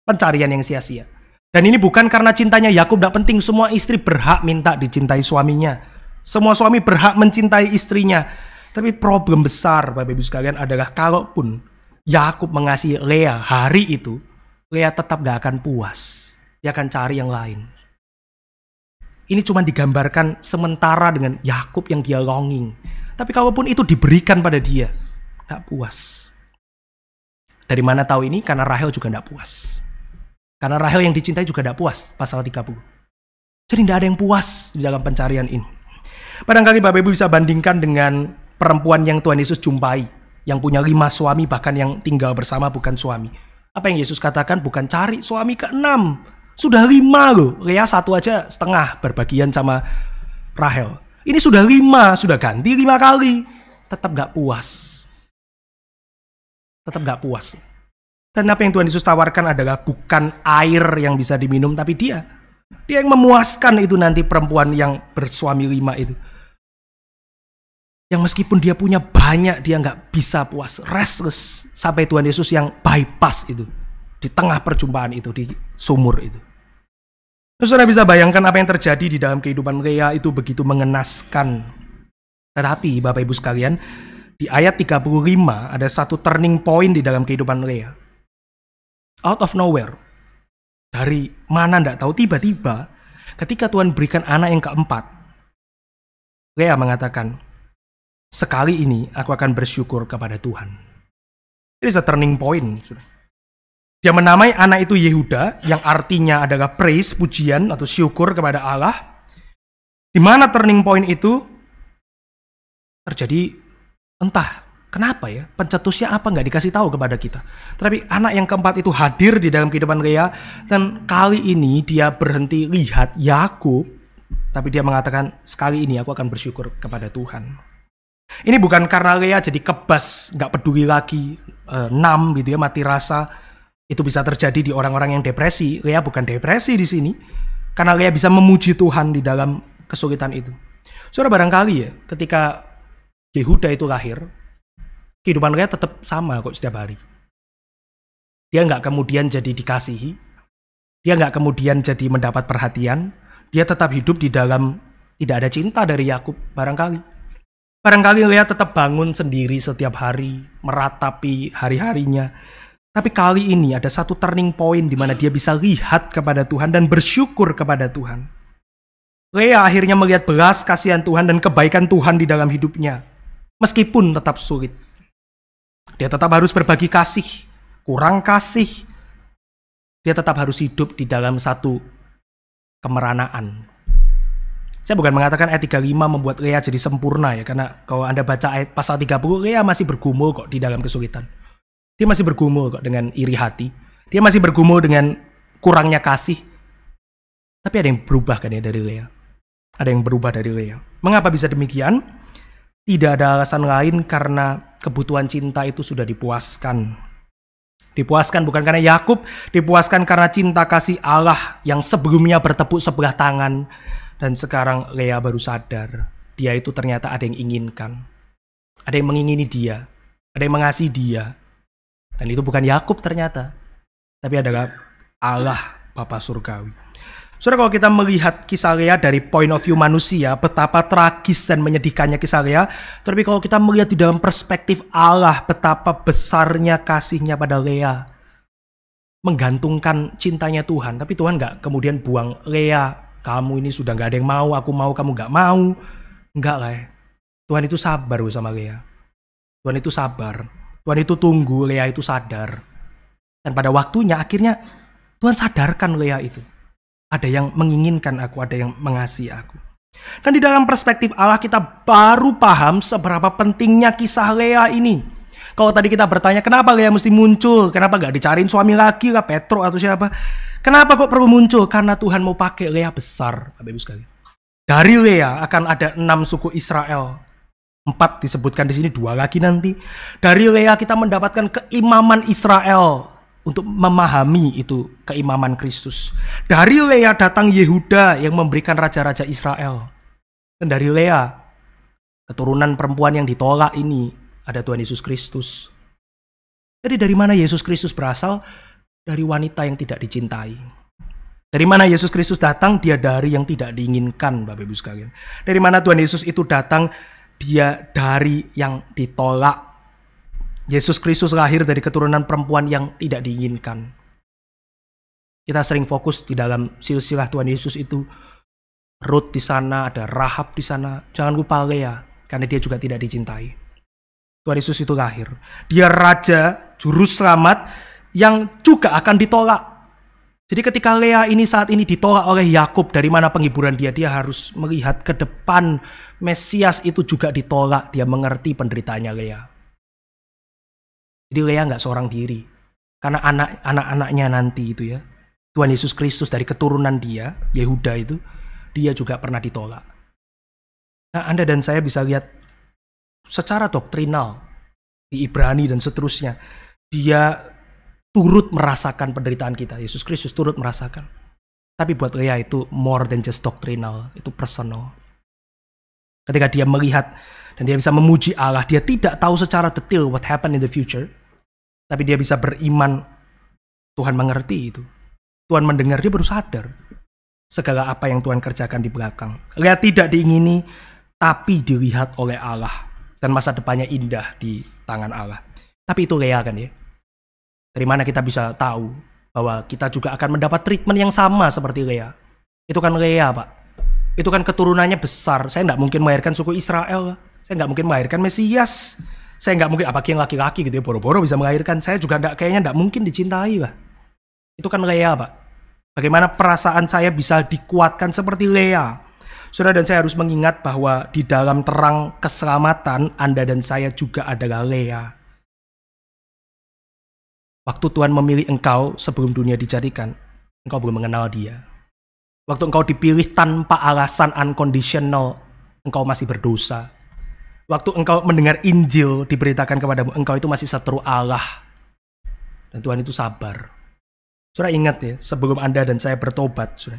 Pencarian yang sia-sia. Dan ini bukan karena cintanya Yakub tidak penting. Semua istri berhak minta dicintai suaminya. Semua suami berhak mencintai istrinya. Tapi problem besar, Bapak Ibu sekalian, adalah kalaupun Yakub mengasihi Lea hari itu, Lea tetap gak akan puas. Dia akan cari yang lain. Ini cuma digambarkan sementara dengan Yakub yang dia longing. Tapi kalaupun itu diberikan pada dia, gak puas. Dari mana tahu ini? Karena Rahel juga gak puas. Karena Rahel yang dicintai juga tidak puas, pasal 30. Jadi tidak ada yang puas di dalam pencarian ini. Barangkali Bapak Ibu bisa bandingkan dengan perempuan yang Tuhan Yesus jumpai, yang punya 5 suami, bahkan yang tinggal bersama bukan suami. Apa yang Yesus katakan? Bukan cari suami ke-6. Sudah 5 loh. Lea 1 aja setengah berbagian sama Rahel. Ini sudah 5, sudah ganti 5 kali. Tetap gak puas. Tetap gak puas. Dan apa yang Tuhan Yesus tawarkan adalah bukan air yang bisa diminum, tapi dia yang memuaskan itu nanti perempuan yang bersuami 5 itu. Yang meskipun dia punya banyak, dia nggak bisa puas, restless. Sampai Tuhan Yesus yang bypass itu. Di tengah perjumpaan itu, di sumur itu. Saudara bisa bayangkan apa yang terjadi di dalam kehidupan Lea itu begitu mengenaskan. Tetapi Bapak Ibu sekalian, di ayat 35 ada satu turning point di dalam kehidupan Lea. Out of nowhere. Dari mana nggak tahu, tiba-tiba ketika Tuhan berikan anak yang keempat, Lea mengatakan, sekali ini aku akan bersyukur kepada Tuhan. Ini adalah turning point. Dia menamai anak itu Yehuda, yang artinya adalah praise, pujian atau syukur kepada Allah. Di mana turning point itu terjadi, entah kenapa ya, pencetusnya apa nggak dikasih tahu kepada kita. Tapi anak yang keempat itu hadir di dalam kehidupan Lea, dan kali ini dia berhenti lihat Yakub, tapi dia mengatakan, sekali ini aku akan bersyukur kepada Tuhan. Ini bukan karena Lea jadi kebas, nggak peduli lagi, numb gitu ya, mati rasa. Itu bisa terjadi di orang-orang yang depresi. Lea bukan depresi di sini, karena Lea bisa memuji Tuhan di dalam kesulitan itu. Saudara, barangkali ya, ketika Yehuda itu lahir, kehidupan Lea tetap sama kok setiap hari. Dia nggak kemudian jadi dikasihi, dia nggak kemudian jadi mendapat perhatian, dia tetap hidup di dalam tidak ada cinta dari Yakub, barangkali. Barangkali Lea tetap bangun sendiri setiap hari, meratapi hari-harinya. Tapi kali ini ada satu turning point di mana dia bisa lihat kepada Tuhan dan bersyukur kepada Tuhan. Lea akhirnya melihat belas kasihan Tuhan dan kebaikan Tuhan di dalam hidupnya. Meskipun tetap sulit. Dia tetap harus berbagi kasih, kurang kasih. Dia tetap harus hidup di dalam satu kemeranaan. Saya bukan mengatakan ayat 35 membuat Lea jadi sempurna ya, karena kalau Anda baca ayat pasal 30, Lea masih bergumul kok di dalam kesulitan. Dia masih bergumul kok dengan iri hati. Dia masih bergumul dengan kurangnya kasih. Tapi ada yang berubah kan ya dari Lea. Ada yang berubah dari Lea. Mengapa bisa demikian? Tidak ada alasan lain karena kebutuhan cinta itu sudah dipuaskan. Dipuaskan bukan karena Yakub, dipuaskan karena cinta kasih Allah yang sebelumnya bertepuk sebelah tangan. Dan sekarang Lea baru sadar, dia itu ternyata ada yang inginkan. Ada yang mengingini dia, ada yang mengasihi dia. Dan itu bukan Yakub ternyata, tapi adalah Allah Bapa Surgawi. Saudara, kalau kita melihat kisah Lea dari point of view manusia, betapa tragis dan menyedihkannya kisah Lea. Tapi kalau kita melihat di dalam perspektif Allah, betapa besarnya kasihnya pada Lea. Menggantungkan cintanya Tuhan, tapi Tuhan gak kemudian buang Lea. Kamu ini sudah gak ada yang mau, aku mau, kamu gak mau. Enggak lah ya. Tuhan itu sabar sama Lea. Tuhan itu sabar. Tuhan itu tunggu Lea itu sadar. Dan pada waktunya akhirnya Tuhan sadarkan Lea itu. Ada yang menginginkan aku, ada yang mengasihi aku. Dan di dalam perspektif Allah kita baru paham seberapa pentingnya kisah Lea ini. Kalau tadi kita bertanya kenapa Lea mesti muncul, kenapa gak dicariin suami lagi lah, Petro atau siapa. Kenapa kok perlu muncul? Karena Tuhan mau pakai Lea besar, Bapak Ibu sekalian. Dari Lea akan ada 6 suku Israel. 4 disebutkan di sini, 2 lagi nanti. Dari Lea kita mendapatkan keimaman Israel untuk memahami itu keimaman Kristus. Dari Lea datang Yehuda yang memberikan raja-raja Israel. Dan dari Lea, keturunan perempuan yang ditolak ini, ada Tuhan Yesus Kristus. Jadi dari mana Yesus Kristus berasal? Dari wanita yang tidak dicintai. Dari mana Yesus Kristus datang? Dia dari yang tidak diinginkan, Bapak Ibu sekalian. Dari mana Tuhan Yesus itu datang? Dia dari yang ditolak. Yesus Kristus lahir dari keturunan perempuan yang tidak diinginkan. Kita sering fokus di dalam silsilah Tuhan Yesus itu. Ruth di sana, ada Rahab di sana. Jangan lupa Lea, karena dia juga tidak dicintai. Tuhan Yesus itu lahir. Dia raja, juru selamat, yang juga akan ditolak. Jadi ketika Lea ini saat ini ditolak oleh Yakub, dari mana penghiburan dia? Dia harus melihat ke depan. Mesias itu juga ditolak. Dia mengerti penderitaannya Lea. Jadi Lea nggak seorang diri. Karena anak-anaknya nanti itu ya, Tuhan Yesus Kristus dari keturunan dia, Yehuda itu, dia juga pernah ditolak. Nah, Anda dan saya bisa lihat secara doktrinal di Ibrani dan seterusnya. Dia turut merasakan penderitaan kita. Yesus Kristus turut merasakan. Tapi buat Lea itu more than just doctrinal, itu personal. Ketika dia melihat dan dia bisa memuji Allah, dia tidak tahu secara detail what happened in the future, tapi dia bisa beriman Tuhan mengerti itu. Tuhan mendengar, dia baru sadar segala apa yang Tuhan kerjakan di belakang. Lea tidak diingini, tapi dilihat oleh Allah. Dan masa depannya indah di tangan Allah. Tapi itu Lea kan ya. Dari mana kita bisa tahu bahwa kita juga akan mendapat treatment yang sama seperti Lea? Itu kan Lea, Pak. Itu kan keturunannya besar. Saya nggak mungkin melahirkan suku Israel. Saya nggak mungkin melahirkan Mesias. Saya nggak mungkin, apalagi yang laki-laki gitu ya, boro-boro bisa melahirkan. Saya juga kayaknya nggak mungkin dicintai lah. Itu kan Lea, Pak. Bagaimana perasaan saya bisa dikuatkan seperti Lea? Saudara dan saya harus mengingat bahwa di dalam terang keselamatan, Anda dan saya juga adalah Lea. Waktu Tuhan memilih engkau sebelum dunia dijadikan, engkau belum mengenal dia. Waktu engkau dipilih tanpa alasan unconditional, engkau masih berdosa. Waktu engkau mendengar Injil diberitakan kepadamu, engkau itu masih seteru Allah. Dan Tuhan itu sabar. Saudara ingat ya, sebelum Anda dan saya bertobat, saudara,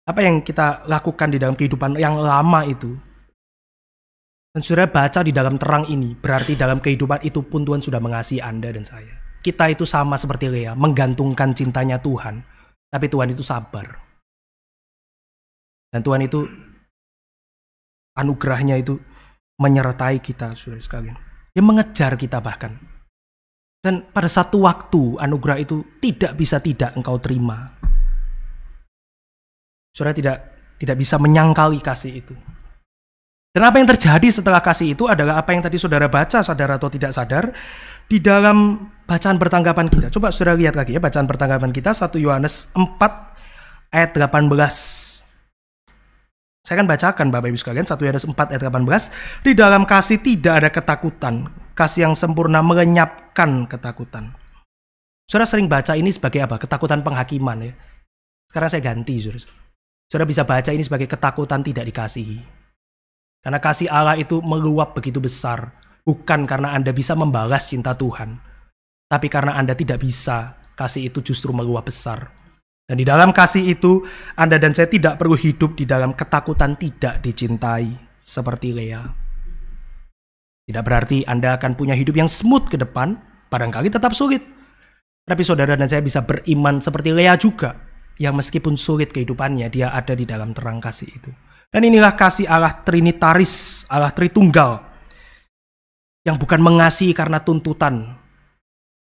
apa yang kita lakukan di dalam kehidupan yang lama itu. Dan saudara baca di dalam terang ini, berarti dalam kehidupan itu pun Tuhan sudah mengasihi Anda dan saya. Kita itu sama seperti Lea, menggantungkan cintanya Tuhan. Tapi Tuhan itu sabar. Dan Tuhan itu, anugerahnya itu menyertai kita, saudara sekalian. Dia mengejar kita bahkan. Dan pada satu waktu, anugerah itu tidak bisa tidak engkau terima. Saudara tidak bisa menyangkali kasih itu. Dan apa yang terjadi setelah kasih itu adalah apa yang tadi saudara baca, sadar atau tidak sadar, di dalam bacaan pertanggapan kita. Coba saudara lihat lagi ya, bacaan pertanggapan kita 1 Yohanes 4 ayat 18. Saya akan bacakan Bapak Ibu sekalian, 1 Yohanes 4 ayat 18. Di dalam kasih tidak ada ketakutan. Kasih yang sempurna melenyapkan ketakutan. Saudara sering baca ini sebagai apa? Ketakutan penghakiman ya. Sekarang saya ganti, saudara. Saudara bisa baca ini sebagai ketakutan tidak dikasihi. Karena kasih Allah itu meluap begitu besar. Bukan karena Anda bisa membalas cinta Tuhan. Tapi karena Anda tidak bisa, kasih itu justru meluap besar. Dan di dalam kasih itu, Anda dan saya tidak perlu hidup di dalam ketakutan tidak dicintai. Seperti Lea. Tidak berarti Anda akan punya hidup yang smooth ke depan. Barangkali tetap sulit. Tapi saudara dan saya bisa beriman seperti Lea juga. Yang meskipun sulit kehidupannya, dia ada di dalam terang kasih itu. Dan inilah kasih Allah Trinitaris, Allah Tritunggal. Yang bukan mengasihi karena tuntutan.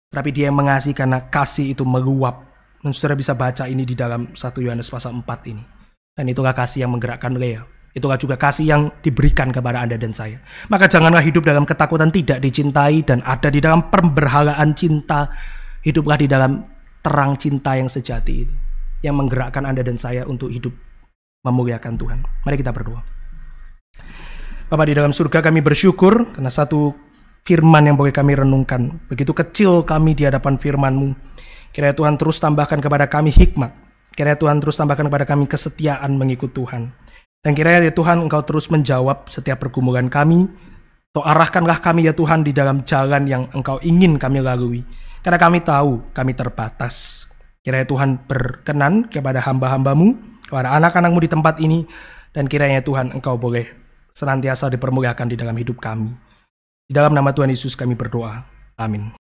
Tapi dia yang mengasihi karena kasih itu meluap. Dan saudara bisa baca ini di dalam 1 Yohanes pasal 4 ini. Dan itulah kasih yang menggerakkan Lea. Itulah juga kasih yang diberikan kepada Anda dan saya. Maka janganlah hidup dalam ketakutan tidak dicintai dan ada di dalam pemberhalaan cinta. Hiduplah di dalam terang cinta yang sejati itu. Yang menggerakkan Anda dan saya untuk hidup memuliakan Tuhan. Mari kita berdoa. Bapa di dalam surga, kami bersyukur karena satu firman yang boleh kami renungkan. Begitu kecil kami di hadapan firman-Mu. Kiranya Tuhan terus tambahkan kepada kami hikmat. Kiranya Tuhan terus tambahkan kepada kami kesetiaan mengikut Tuhan. Dan kiranya ya Tuhan Engkau terus menjawab setiap pergumulan kami. Atau arahkanlah kami ya Tuhan di dalam jalan yang Engkau ingin kami lalui. Karena kami tahu kami terbatas. Kiranya Tuhan berkenan kepada hamba-hamba-Mu, kepada anak-anak-Mu di tempat ini. Dan kiranya Tuhan Engkau boleh senantiasa dipermuliakan di dalam hidup kami. Di dalam nama Tuhan Yesus kami berdoa. Amin.